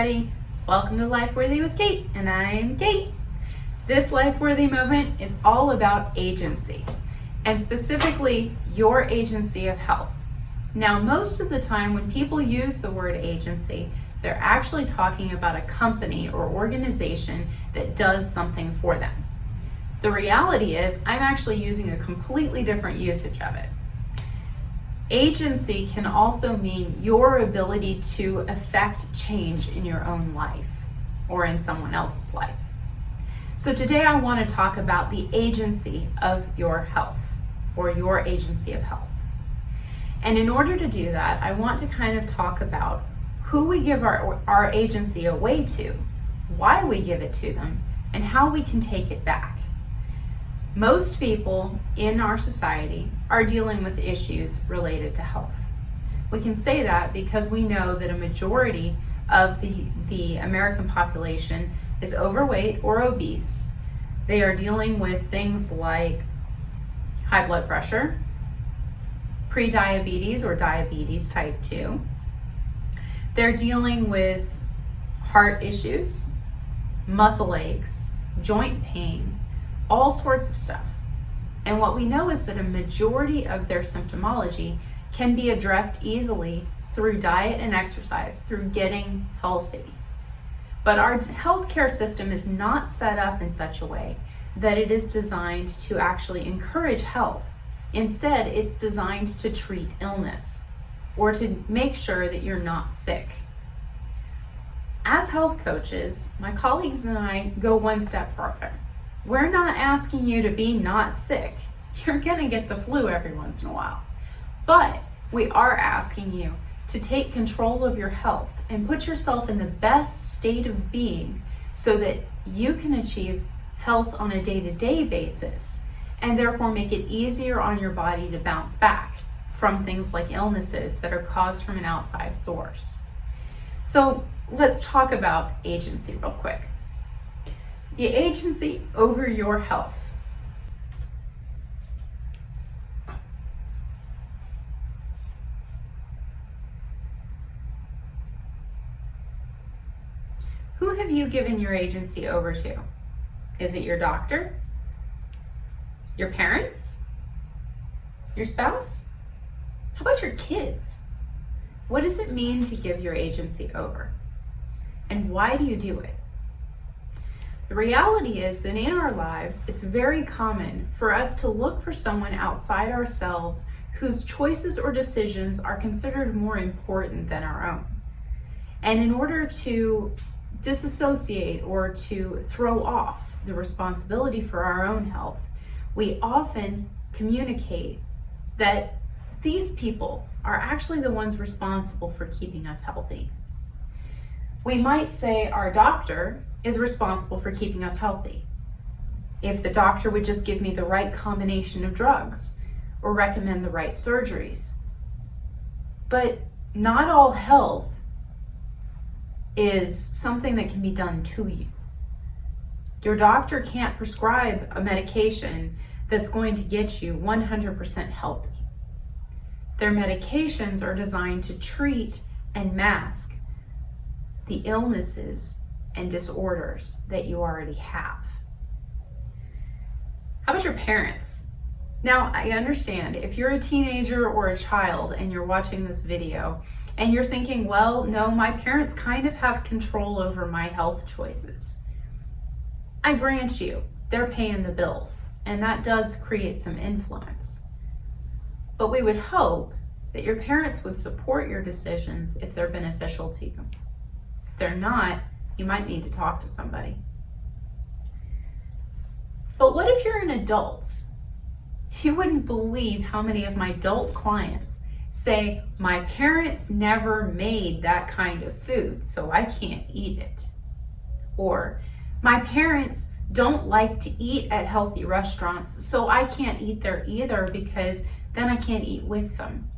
everybody. Welcome to Life Worthy with Kate, and I'm Kate. This Life Worthy movement is all about agency, and specifically your agency of health. Now, most of the time when people use the word agency, they're actually talking about a company or organization that does something for them. The reality is, I'm actually using a completely different usage of it. Agency can also mean your ability to affect change in your own life or in someone else's life. So today I want to talk about the agency of your health or your agency of health. And in order to do that, I want to kind of talk about who we give our agency away to, why we give it to them, and how we can take it back. Most people in our society are dealing with issues related to health. We can say that because we know that a majority of the American population is overweight or obese. They are dealing with things like high blood pressure, prediabetes or diabetes type 2. They're dealing with heart issues, muscle aches, joint pain, all sorts of stuff. And what we know is that a majority of their symptomology can be addressed easily through diet and exercise, through getting healthy. But our healthcare system is not set up in such a way that it is designed to actually encourage health. Instead, it's designed to treat illness or to make sure that you're not sick. As health coaches, my colleagues and I go one step further. We're not asking you to be not sick. You're gonna get the flu every once in a while. But we are asking you to take control of your health and put yourself in the best state of being so that you can achieve health on a day-to-day basis and therefore make it easier on your body to bounce back from things like illnesses that are caused from an outside source. So let's talk about agency real quick. The agency over your health. Who have you given your agency over to? Is it your doctor? Your parents? Your spouse? How about your kids? What does it mean to give your agency over? And why do you do it? The reality is that in our lives, it's very common for us to look for someone outside ourselves whose choices or decisions are considered more important than our own. And in order to disassociate or to throw off the responsibility for our own health, we often communicate that these people are actually the ones responsible for keeping us healthy. We might say our doctor is responsible for keeping us healthy. If the doctor would just give me the right combination of drugs or recommend the right surgeries. But not all health is something that can be done to you. Your doctor can't prescribe a medication that's going to get you 100% healthy. Their medications are designed to treat and mask the illnesses and disorders that you already have. How about your parents? Now, I understand if you're a teenager or a child and you're watching this video and you're thinking, well, no, my parents kind of have control over my health choices. I grant you, they're paying the bills, and that does create some influence. But we would hope that your parents would support your decisions if they're beneficial to you. If they're not, you might need to talk to somebody. But what if you're an adult? You wouldn't believe how many of my adult clients say, my parents never made that kind of food, so I can't eat it. Or, my parents don't like to eat at healthy restaurants, so I can't eat there either because then I can't eat with them.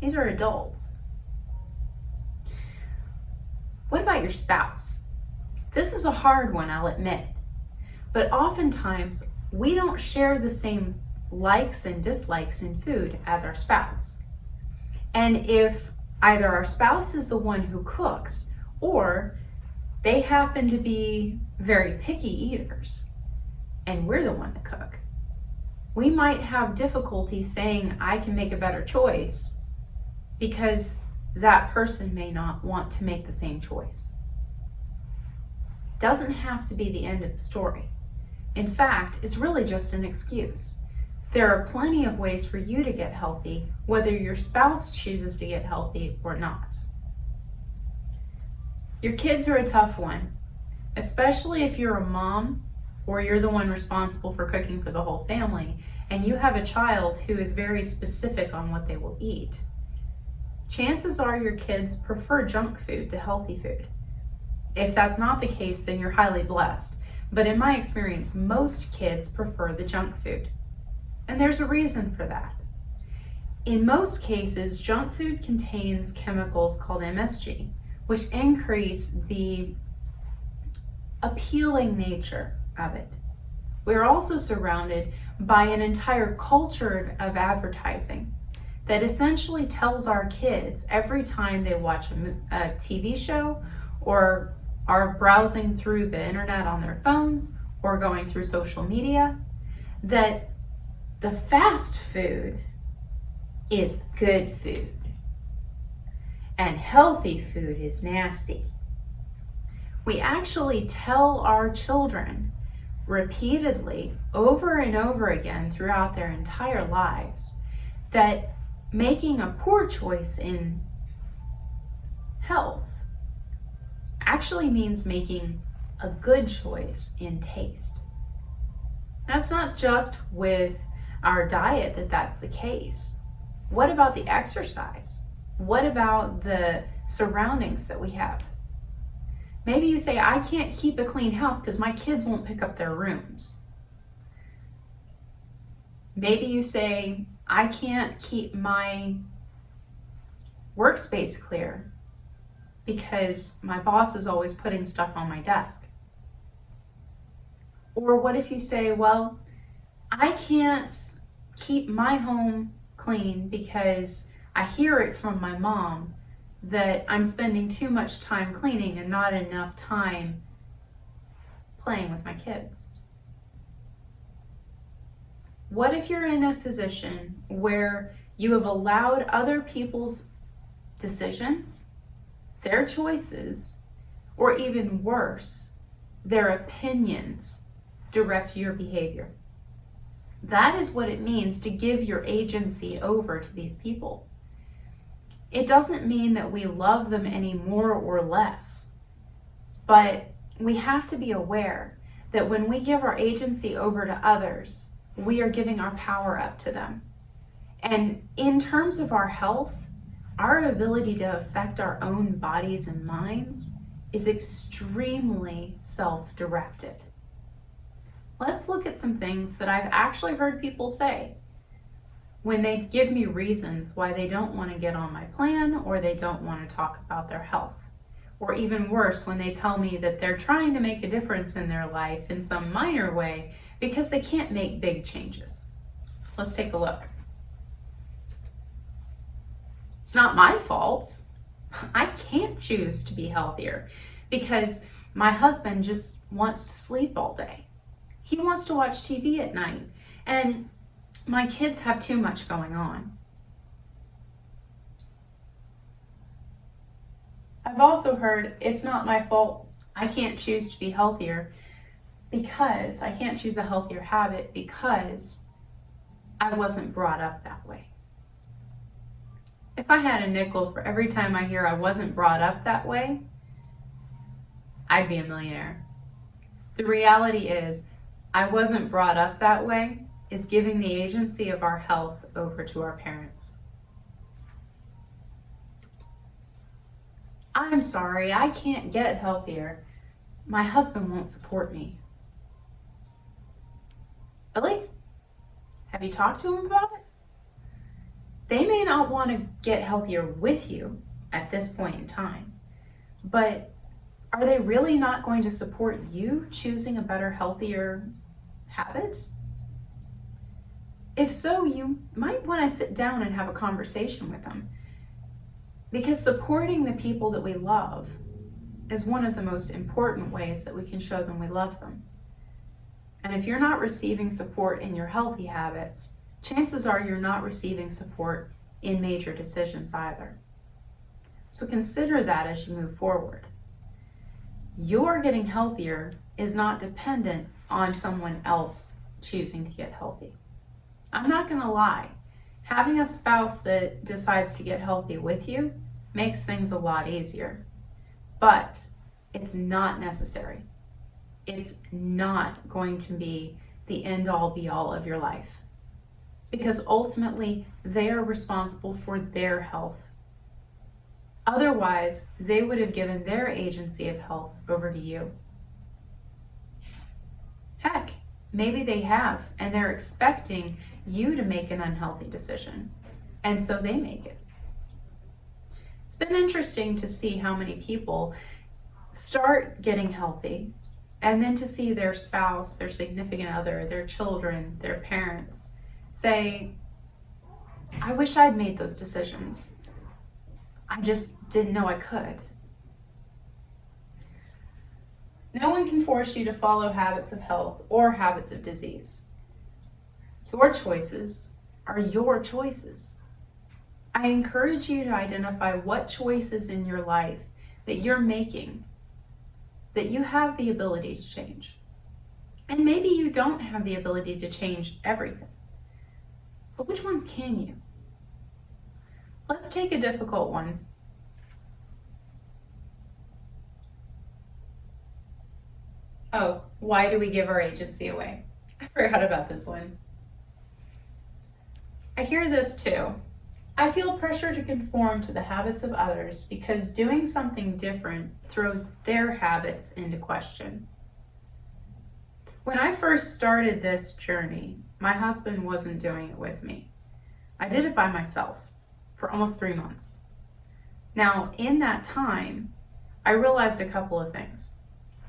These are adults. What about your spouse? This is a hard one, I'll admit. But oftentimes, we don't share the same likes and dislikes in food as our spouse. And if either our spouse is the one who cooks or they happen to be very picky eaters and we're the one to cook. We might have difficulty saying I can make a better choice because that person may not want to make the same choice. Doesn't have to be the end of the story. In fact, it's really just an excuse. There are plenty of ways for you to get healthy, whether your spouse chooses to get healthy or not. Your kids are a tough one, especially if you're a mom or you're the one responsible for cooking for the whole family and you have a child who is very specific on what they will eat. Chances are your kids prefer junk food to healthy food. If that's not the case, then you're highly blessed. But in my experience, most kids prefer the junk food. And there's a reason for that. In most cases, junk food contains chemicals called MSG, which increase the appealing nature of it. We're also surrounded by an entire culture of advertising that essentially tells our kids every time they watch a TV show or are browsing through the internet on their phones or going through social media that the fast food is good food and healthy food is nasty. We actually tell our children repeatedly over and over again throughout their entire lives that making a poor choice in health actually means making a good choice in taste. That's not just with our diet that's the case. What about the exercise? What about the surroundings that we have? Maybe you say, I can't keep a clean house because my kids won't pick up their rooms. Maybe you say, I can't keep my workspace clear because my boss is always putting stuff on my desk. Or what if you say, well, I can't keep my home clean because I hear it from my mom that I'm spending too much time cleaning and not enough time playing with my kids. What if you're in a position where you have allowed other people's decisions, their choices, or even worse, their opinions direct your behavior? That is what it means to give your agency over to these people. It doesn't mean that we love them any more or less, but we have to be aware that when we give our agency over to others, we are giving our power up to them. And in terms of our health, our ability to affect our own bodies and minds is extremely self-directed. Let's look at some things that I've actually heard people say when they give me reasons why they don't want to get on my plan or they don't want to talk about their health. Or even worse, when they tell me that they're trying to make a difference in their life in some minor way because they can't make big changes. Let's take a look. It's not my fault. I can't choose to be healthier because my husband just wants to sleep all day. He wants to watch TV at night, and my kids have too much going on. I've also heard it's not my fault. I can't choose to be healthier because I can't choose a healthier habit because I wasn't brought up that way. If I had a nickel for every time I hear I wasn't brought up that way, I'd be a millionaire. The reality is, I wasn't brought up that way is giving the agency of our health over to our parents. I'm sorry, I can't get healthier. My husband won't support me. Really? Have you talked to him about it? They may not want to get healthier with you at this point in time, but are they really not going to support you choosing a better, healthier habit? If so, you might want to sit down and have a conversation with them, because supporting the people that we love is one of the most important ways that we can show them we love them. And if you're not receiving support in your healthy habits, chances are you're not receiving support in major decisions either. So consider that as you move forward. Your getting healthier is not dependent on someone else choosing to get healthy. I'm not going to lie. Having a spouse that decides to get healthy with you makes things a lot easier. But it's not necessary. It's not going to be the end-all be-all of your life. Because ultimately, they are responsible for their health. Otherwise, they would have given their agency of health over to you. Heck, maybe they have, and they're expecting you to make an unhealthy decision, and so they make it. It's been interesting to see how many people start getting healthy, and then to see their spouse, their significant other, their children, their parents say, I wish I'd made those decisions. I just didn't know I could. No one can force you to follow habits of health or habits of disease. Your choices are your choices. I encourage you to identify what choices in your life that you're making that you have the ability to change. And maybe you don't have the ability to change everything. But which ones can you? Let's take a difficult one. Oh, why do we give our agency away? I forgot about this one. I hear this too. I feel pressure to conform to the habits of others because doing something different throws their habits into question. When I first started this journey, my husband wasn't doing it with me. I did it by myself for almost 3 months. Now, in that time, I realized a couple of things.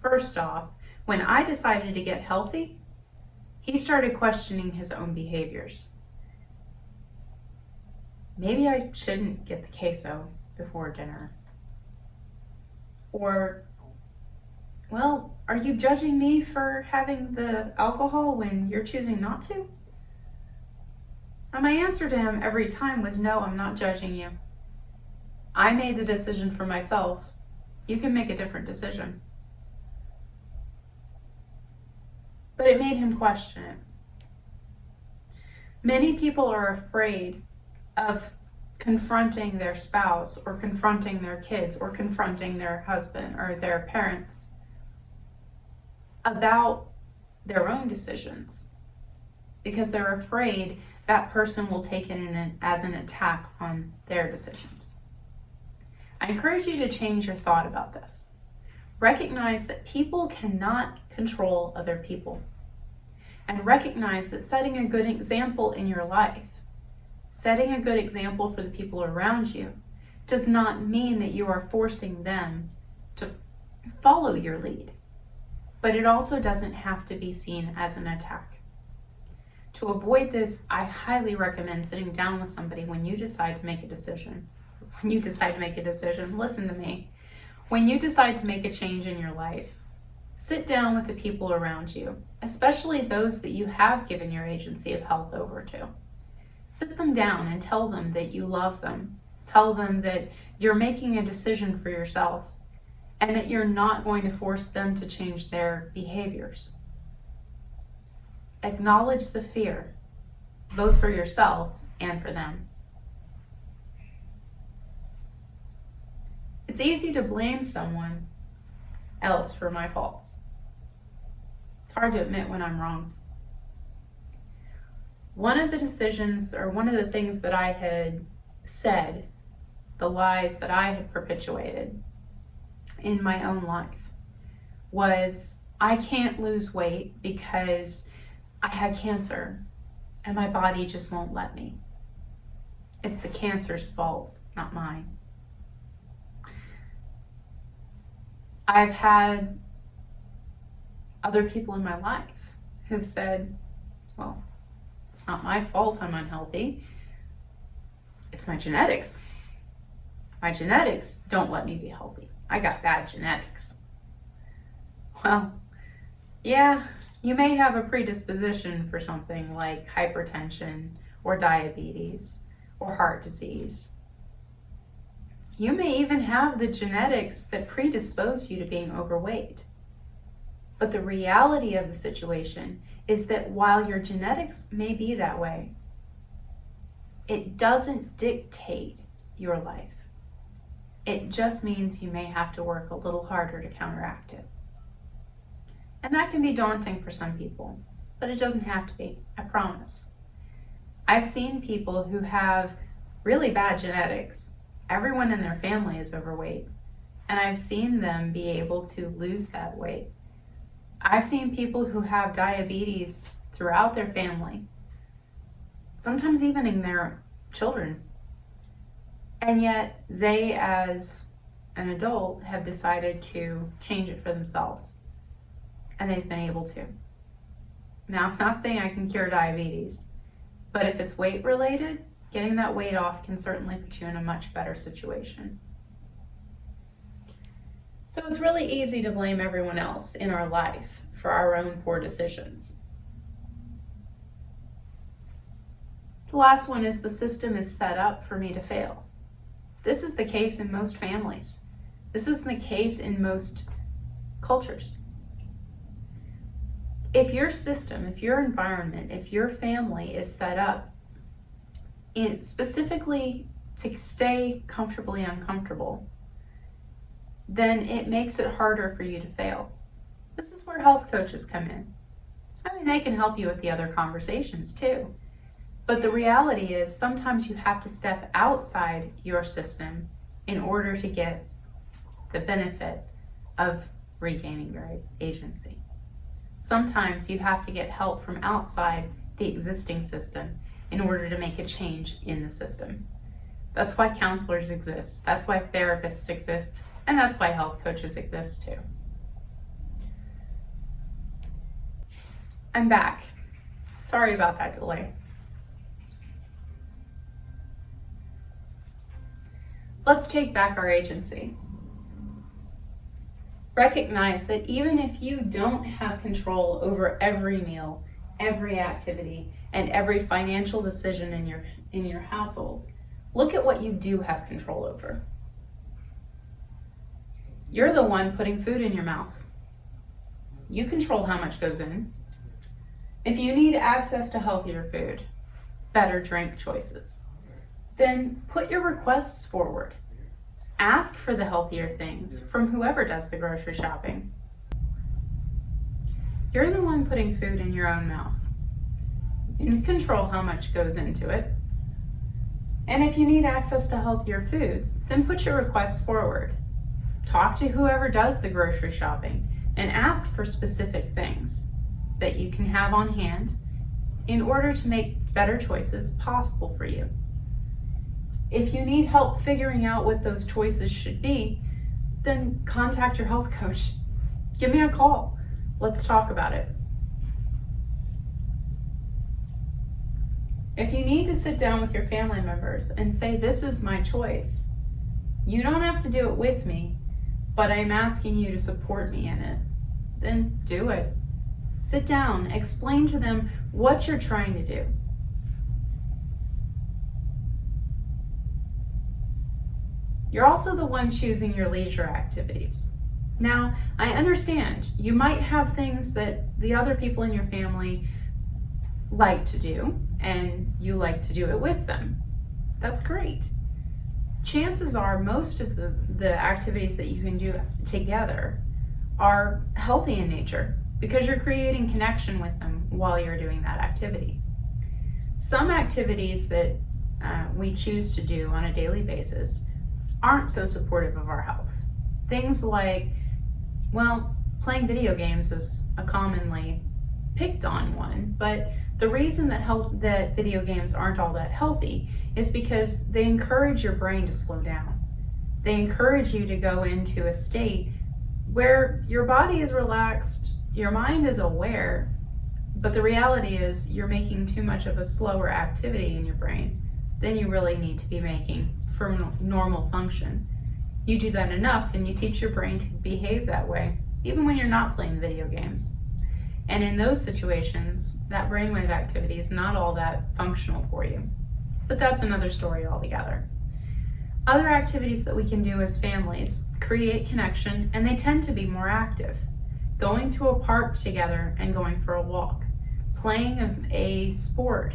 First off, when I decided to get healthy, he started questioning his own behaviors. Maybe I shouldn't get the queso before dinner. Or, well, are you judging me for having the alcohol when you're choosing not to? And my answer to him every time was, no, I'm not judging you. I made the decision for myself. You can make a different decision. But it made him question it. Many people are afraid of confronting their spouse or confronting their kids or confronting their husband or their parents about their own decisions because they're afraid that person will take it as an attack on their decisions. I encourage you to change your thought about this. Recognize that people cannot control other people. And recognize that setting a good example in your life, setting a good example for the people around you, does not mean that you are forcing them to follow your lead. But it also doesn't have to be seen as an attack. To avoid this, I highly recommend sitting down with somebody when you decide to make a decision. Listen to me. When you decide to make a change in your life, sit down with the people around you, especially those that you have given your agency of health over to. Sit them down and tell them that you love them. Tell them that you're making a decision for yourself and that you're not going to force them to change their behaviors. Acknowledge the fear, both for yourself and for them. It's easy to blame someone else for my faults. It's hard to admit when I'm wrong. One of the decisions, or one of the things that I had said, the lies that I had perpetuated in my own life, was I can't lose weight because I had cancer and my body just won't let me. It's the cancer's fault, not mine. I've had other people in my life who've said, well, it's not my fault I'm unhealthy. It's my genetics. My genetics don't let me be healthy. I got bad genetics. Well, yeah, you may have a predisposition for something like hypertension or diabetes or heart disease. You may even have the genetics that predispose you to being overweight. But the reality of the situation is that while your genetics may be that way, it doesn't dictate your life. It just means you may have to work a little harder to counteract it. And that can be daunting for some people, but it doesn't have to be, I promise. I've seen people who have really bad genetics. Everyone in their family is overweight, and I've seen them be able to lose that weight. I've seen people who have diabetes throughout their family, sometimes even in their children. And yet they, as an adult, have decided to change it for themselves. And they've been able to. Now, I'm not saying I can cure diabetes, but if it's weight related, getting that weight off can certainly put you in a much better situation. So it's really easy to blame everyone else in our life for our own poor decisions. The last one is the system is set up for me to fail. This is the case in most families. This is the case in most cultures. If your system, if your environment, if your family is set up specifically to stay comfortably uncomfortable, then it makes it harder for you to fail. This is where health coaches come in. I mean, they can help you with the other conversations too. But the reality is sometimes you have to step outside your system in order to get the benefit of regaining your agency. Sometimes you have to get help from outside the existing system in order to make a change in the system. That's why counselors exist. That's why therapists exist. And that's why health coaches exist too. I'm back. Sorry about that delay. Let's take back our agency. Recognize that even if you don't have control over every meal, every activity, and every financial decision in your household, look at what you do have control over. You're the one putting food in your mouth. You control how much goes in. If you need access to healthier food, better drink choices, then put your requests forward. Ask for the healthier things from whoever does the grocery shopping. You're the one putting food in your own mouth. You control how much goes into it. And if you need access to healthier foods, then put your requests forward. Talk to whoever does the grocery shopping and ask for specific things that you can have on hand in order to make better choices possible for you. If you need help figuring out what those choices should be, then contact your health coach. Give me a call. Let's talk about it. If you need to sit down with your family members and say, this is my choice, you don't have to do it with me, but I'm asking you to support me in it, then do it. Sit down, explain to them what you're trying to do. You're also the one choosing your leisure activities. Now, I understand you might have things that the other people in your family like to do, and you like to do it with them. That's great. Chances are most of the activities that you can do together are healthy in nature because you're creating connection with them while you're doing that activity. Some activities that we choose to do on a daily basis aren't so supportive of our health. Things like, well, playing video games is a commonly picked on one, but the reason that video games aren't all that healthy is because they encourage your brain to slow down. They encourage you to go into a state where your body is relaxed, your mind is aware, but the reality is you're making too much of a slower activity in your brain than you really need to be making for normal function. You do that enough and you teach your brain to behave that way, even when you're not playing video games. And in those situations, that brainwave activity is not all that functional for you. But that's another story altogether. Other activities that we can do as families create connection, and they tend to be more active. Going to a park together and going for a walk, playing a sport,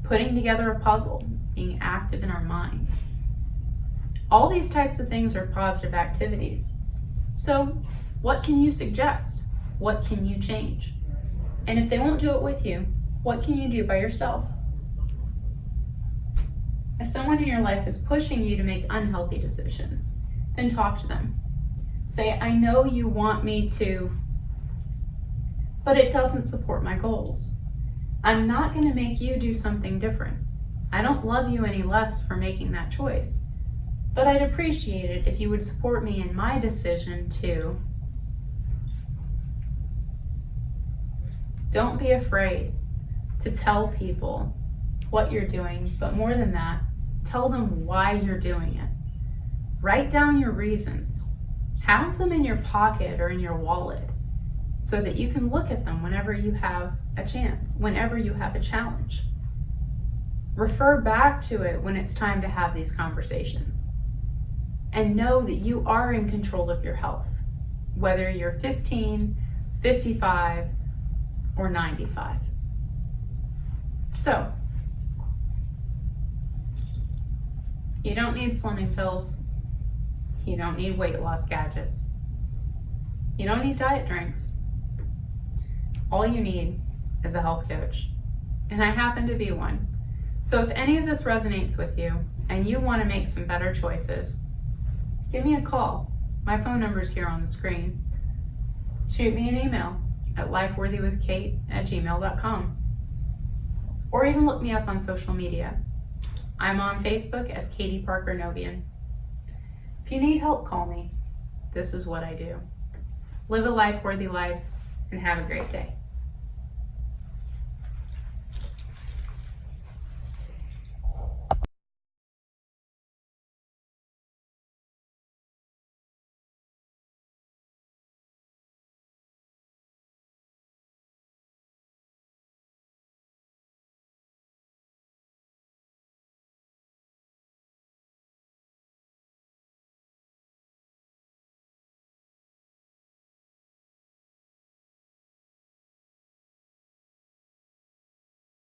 putting together a puzzle, being active in our minds. All these types of things are positive activities. So what can you suggest? What can you change? And if they won't do it with you, what can you do by yourself? If someone in your life is pushing you to make unhealthy decisions, then talk to them. Say, I know you want me to, but it doesn't support my goals. I'm not going to make you do something different. I don't love you any less for making that choice, but I'd appreciate it if you would support me in my decision to. Don't be afraid to tell people what you're doing, but more than that, tell them why you're doing it. Write down your reasons. Have them in your pocket or in your wallet so that you can look at them whenever you have a chance, whenever you have a challenge. Refer back to it when it's time to have these conversations. And know that you are in control of your health, whether you're 15, 55, or 95. So, you don't need slimming pills. You don't need weight loss gadgets. You don't need diet drinks. All you need is a health coach. And I happen to be one. So if any of this resonates with you and you want to make some better choices, give me a call. My phone number is here on the screen. Shoot me an email at lifeworthywithkate@gmail.com. Or even look me up on social media. I'm on Facebook as Katie Parker Novian. If you need help, call me. This is what I do. Live a life-worthy life and have a great day.